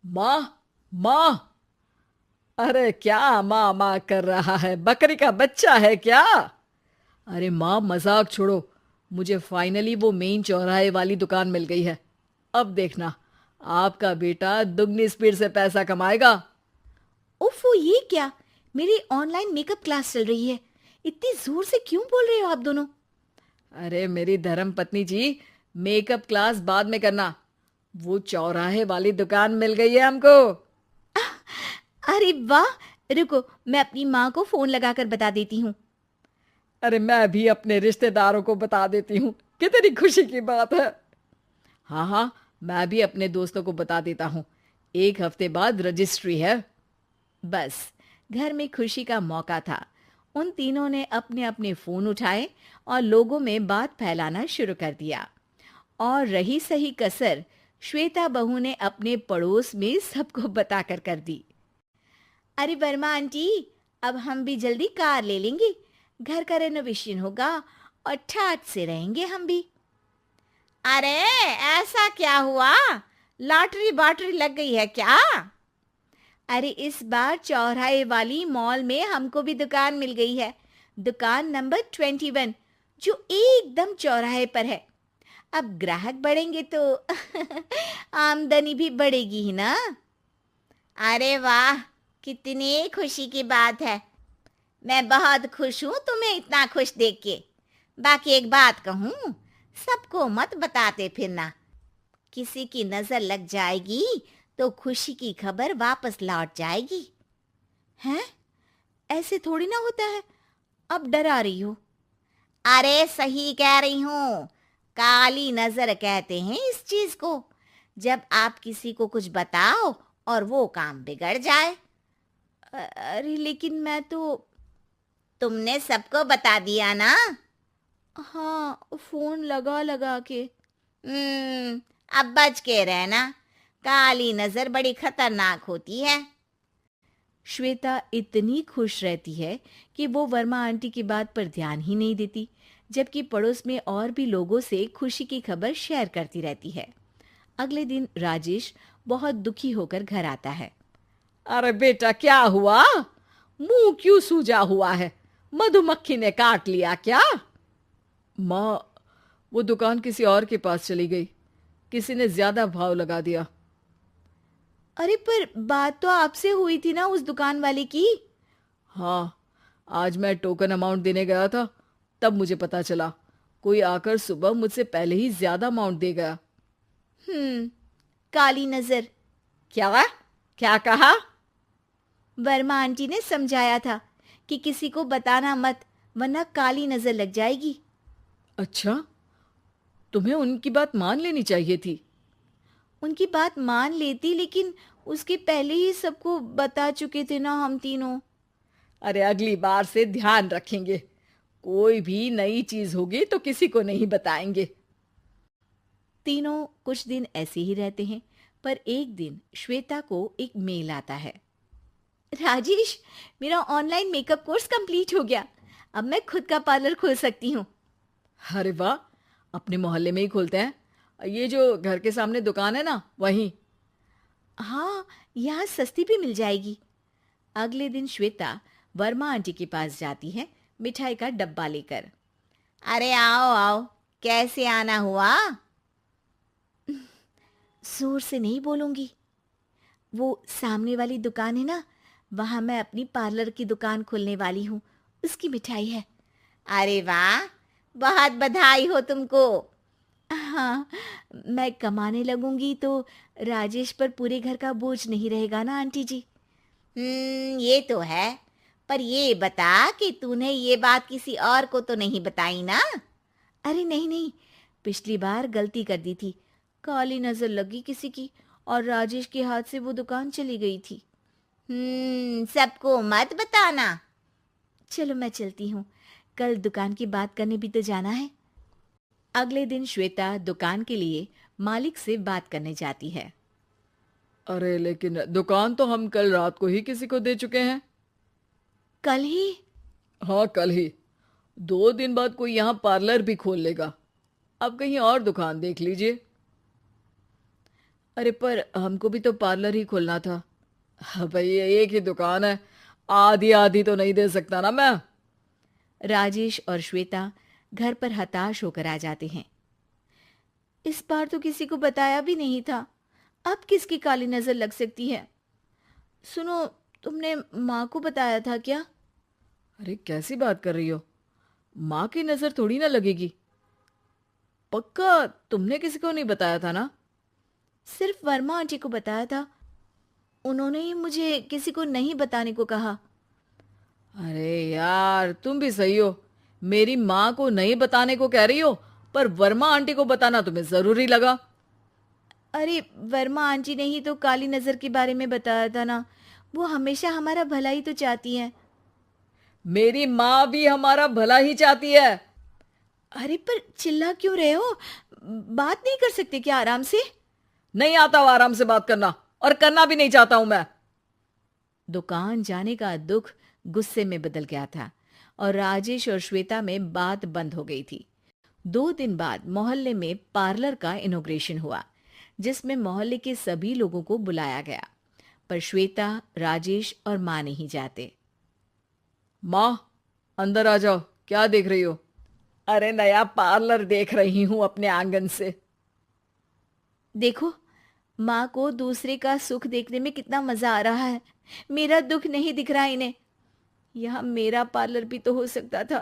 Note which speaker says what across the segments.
Speaker 1: माँ, माँ। अरे क्या माँ माँ कर रहा है? बकरी का बच्चा है क्या? अरे माँ, मजाक छोड़ो। मुझे फाइनली वो मेन चौराहे वाली दुकान मिल गई है। अब देखना, आपका बेटा दुगनी स्पीड से पैसा कमाएगा।
Speaker 2: ओफो, ये क्या? मेरी ऑनलाइन मेकअप क्लास चल रही है। इतनी जोर से क्यों बोल रहे हो आप दोनों?
Speaker 1: अरे मेरी धर्म पत्नी जी, मेकअप क्लास बाद में करना। वो चौराहे वाली दुकान मिल गई है हमको।
Speaker 2: अरे वाह! रुको, मैं अपनी माँ को फोन लगाकर बता देती हूँ।
Speaker 1: अरे मैं भी अपने रिश्तेदारों को बता देती हूँ। कितनी खुशी की बात है। हाँ हाँ, मैं भी अपने दोस्तों को बता देता हूँ। 1 हफ्ते बाद रजिस्ट्री है।
Speaker 2: बस, घर में खुशी का मौका था। उन तीनों ने अपने अपने फोन उठाए और लोगों में बात फैलाना शुरू कर दिया। और रही सही कसर, श्वेता बहू ने अपने पड़ोस में सबको बताकर कर दी। अरे वर्मा आंटी, अब हम भी जल्दी कार ले लेंगे। घर का रेनोवेशन होगा और ठाट से रहेंगे हम भी। अरे, ऐसा क्या हुआ? लॉटरी बाटरी लग गई है क्या? अरे, इस बार चौराहे वाली मॉल में हमको भी दुकान मिल गई है। दुकान नंबर 21, जो एकदम चौराहे पर है। अब ग्राहक बढ़ेंगे तो आमदनी भी बढ़ेगी ही ना। अरे वाह, कितनी खुशी की बात है। मैं बहुत खुश हूँ तुम्हें इतना खुश देख के। बाकी एक बात कहूँ, सबको मत बताते फिरना। किसी की नजर लग जाएगी तो खुशी की खबर वापस लौट जाएगी। हैं? ऐसे थोड़ी ना होता है। अब डरा रही हो। अरे सही कह रही हूँ। काली नजर कहते हैं इस चीज को, जब आप किसी को कुछ बताओ और वो काम बिगड़ जाए। अरे लेकिन मैं तो। तुमने सबको बता दिया ना? हाँ, फोन लगा लगा के। अब बच के रहना। काली नजर बड़ी खतरनाक होती है। श्वेता इतनी खुश रहती है कि वो वर्मा आंटी की बात पर ध्यान ही नहीं देती, जबकि पड़ोस में और भी लोगों से खुशी की खबर शेयर करती रहती है। अगले दिन राजेश बहुत दुखी होकर घर आता है।
Speaker 1: अरे बेटा, क्या हुआ? मुंह क्यों सूजा हुआ है? मधुमक्खी ने काट लिया क्या? माँ, वो दुकान किसी और के पास चली गई। किसी ने ज्यादा भाव लगा दिया।
Speaker 2: अरे पर बात तो आपसे हुई थी ना उस दुकान वाले की।
Speaker 1: हाँ, आज मैं टोकन अमाउंट देने गया था, तब मुझे पता चला। कोई आकर सुबह मुझसे पहले ही ज्यादा अमाउंट दे गया।
Speaker 2: हम्म, काली नजर।
Speaker 1: क्या? क्या कहा?
Speaker 2: वर्मा आंटी ने समझाया था कि किसी को बताना मत, वरना काली नजर लग जाएगी।
Speaker 1: अच्छा, तुम्हें उनकी बात मान लेनी चाहिए थी।
Speaker 2: उनकी बात मान लेती, लेकिन उसके पहले ही सबको बता चुके थे ना हम तीनों।
Speaker 1: अरे अगली बार से ध्यान रखेंगे। कोई भी नई चीज होगी तो किसी को नहीं बताएंगे।
Speaker 2: तीनों कुछ दिन ऐसे ही रहते हैं, पर एक दिन श्वेता को एक मेल आता है। राजेश, मेरा ऑनलाइन मेकअप कोर्स कंप्लीट हो गया। अब मैं खुद का पार्लर खोल सकती हूँ।
Speaker 1: अरे वाह, अपने मोहल्ले में ही खोलते हैं। ये जो घर के सामने दुकान है ना, वहीं।
Speaker 2: हाँ, यहाँ सस्ती भी मिल जाएगी। अगले दिन श्वेता वर्मा आंटी के पास जाती है, मिठाई का डब्बा लेकर। अरे आओ आओ, कैसे आना हुआ? जोर से नहीं बोलूंगी। वो सामने वाली दुकान है ना, वहां मैं अपनी पार्लर की दुकान खोलने वाली हूँ। उसकी मिठाई है। अरे वाह, बहुत बधाई हो तुमको। हाँ, मैं कमाने लगूंगी तो राजेश पर पूरे घर का बोझ नहीं रहेगा ना आंटी जी। ये तो है। पर ये बता कि तूने ये बात किसी और को तो नहीं बताई ना? अरे नहीं नहीं, पिछली बार गलती कर दी थी। काली नजर लगी किसी की और राजेश के हाथ से वो दुकान चली गई थी। सबको मत बताना। चलो मैं चलती हूँ, कल दुकान की बात करने भी तो जाना है। अगले दिन श्वेता दुकान के लिए मालिक से बात करने जाती है।
Speaker 1: अरे लेकिन दुकान तो हम कल रात को ही किसी को दे चुके हैं।
Speaker 2: कल ही?
Speaker 1: हाँ, कल ही। 2 दिन बाद कोई यहाँ पार्लर भी खोल लेगा। अब कहीं और दुकान देख लीजिए। अरे पर हमको भी तो पार्लर ही खोलना था। हाँ भाई, ये एक ही दुकान है, आधी आधी तो नहीं दे सकता ना मैं।
Speaker 2: राजेश और श्वेता घर पर हताश होकर आ जाते हैं। इस बार तो किसी को बताया भी नहीं था, अब किसकी काली नजर लग सकती है। सुनो, तुमने माँ को बताया था क्या?
Speaker 1: अरे कैसी बात कर रही हो, माँ की नजर थोड़ी ना लगेगी। पक्का तुमने किसी को नहीं बताया था ना?
Speaker 2: सिर्फ वर्मा आंटी को बताया था, उन्होंने ही मुझे किसी को नहीं बताने को कहा।
Speaker 1: अरे यार, तुम भी सही हो। मेरी माँ को नहीं बताने को कह रही हो, पर वर्मा आंटी को बताना तुम्हें जरूरी लगा।
Speaker 2: अरे वर्मा आंटी ने ही तो काली नजर के बारे में बताया था ना, वो हमेशा हमारा भला ही तो चाहती हैं।
Speaker 1: मेरी माँ भी हमारा भला ही चाहती है।
Speaker 2: अरे पर चिल्ला क्यों रहे हो? बात नहीं कर सकते क्या आराम से?
Speaker 1: नहीं आता वो आराम से बात करना, और करना भी नहीं चाहता हूं मैं।
Speaker 2: दुकान जाने का दुख गुस्से में बदल गया था और राजेश और श्वेता में बात बंद हो गई थी। 2 दिन बाद मोहल्ले में पार्लर का इनॉग्रेशन हुआ, जिसमें मोहल्ले के सभी लोगों को बुलाया गया, पर श्वेता, राजेश और माँ नहीं जाते।
Speaker 1: माँ, अंदर आ जाओ, क्या देख रही हो? अरे नया पार्लर देख रही हूं अपने आंगन से।
Speaker 2: देखो, माँ को दूसरे का सुख देखने में कितना मजा आ रहा है, मेरा दुख नहीं दिख रहा इन्हें। यहाँ मेरा पार्लर भी तो हो सकता था।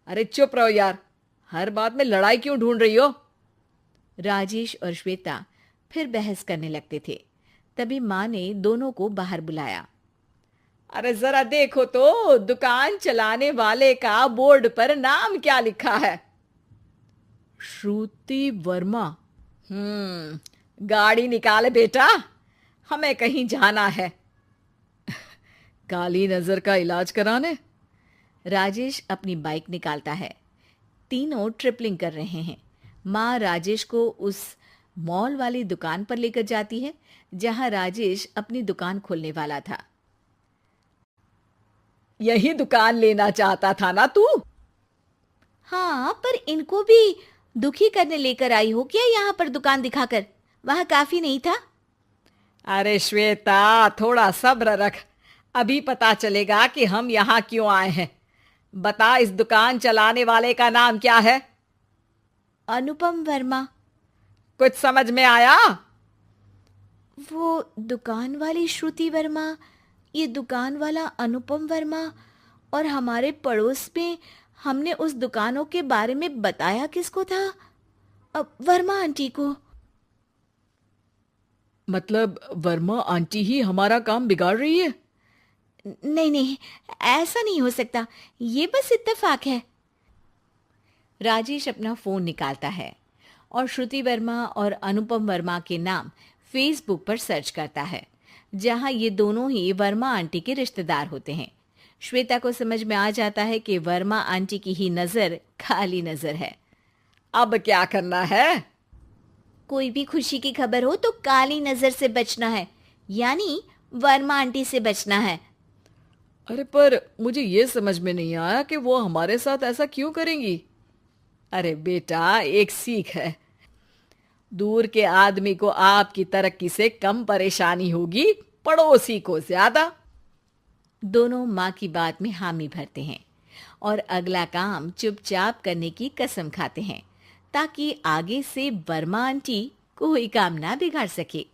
Speaker 1: अरे चुप रहो यार, हर बात में लड़ाई क्यों ढूंढ रही हो?
Speaker 2: राजेश और श्वेता फिर बहस करने लगते थे। तभी माँ ने दोनों को बाहर बुलाया।
Speaker 1: अरे जरा देखो तो, दुकान चलाने वाले का बोर्ड पर नाम क्या लिखा है? श्रुति वर्मा। गाड़ी निकाले बेटा, हमें कहीं जाना है। काली नजर का इलाज कराने।
Speaker 2: राजेश अपनी बाइक निकालता है। तीनों ट्रिपलिंग कर रहे हैं। माँ राजेश को उस मॉल वाली दुकान पर लेकर जाती है जहां राजेश अपनी दुकान खोलने वाला था।
Speaker 1: यही दुकान लेना चाहता था ना तू?
Speaker 2: हाँ, पर इनको भी दुखी करने लेकर आई हो क्या यहाँ पर दुकान दिखाकर? वहां काफी नहीं था?
Speaker 1: अरे श्वेता, थोड़ा सब्र रख, अभी पता चलेगा कि हम यहाँ क्यों आए हैं। बता, इस दुकान चलाने वाले का नाम क्या है?
Speaker 2: अनुपम वर्मा।
Speaker 1: कुछ समझ में आया?
Speaker 2: वो दुकान वाली श्रुति वर्मा, ये दुकान वाला अनुपम वर्मा, और हमारे पड़ोस में हमने उस दुकानों के बारे में बताया किसको था? अब वर्मा आंटी को।
Speaker 1: मतलब वर्मा आंटी ही हमारा काम बिगाड़ रही है?
Speaker 2: नहीं नहीं, ऐसा नहीं हो सकता, ये बस इत्तेफाक है। राजेश अपना फोन निकालता है और श्रुति वर्मा और अनुपम वर्मा के नाम फेसबुक पर सर्च करता है, जहां ये दोनों ही वर्मा आंटी के रिश्तेदार होते हैं। श्वेता को समझ में आ जाता है कि वर्मा आंटी की ही नजर खाली नजर है।
Speaker 1: अब क्या करना है?
Speaker 2: कोई भी खुशी की खबर हो तो काली नजर से बचना है, यानी वर्मा आंटी से बचना है।
Speaker 1: अरे पर मुझे ये समझ में नहीं आया कि वो हमारे साथ ऐसा क्यों करेंगी। अरे बेटा, एक सीख है, दूर के आदमी को आपकी तरक्की से कम परेशानी होगी, पड़ोसी को ज्यादा।
Speaker 2: दोनों माँ की बात में हामी भरते हैं और अगला काम चुपचाप करने की कसम खाते हैं, ताकि आगे से वर्मा आंटी कोई काम ना बिगाड़ सके।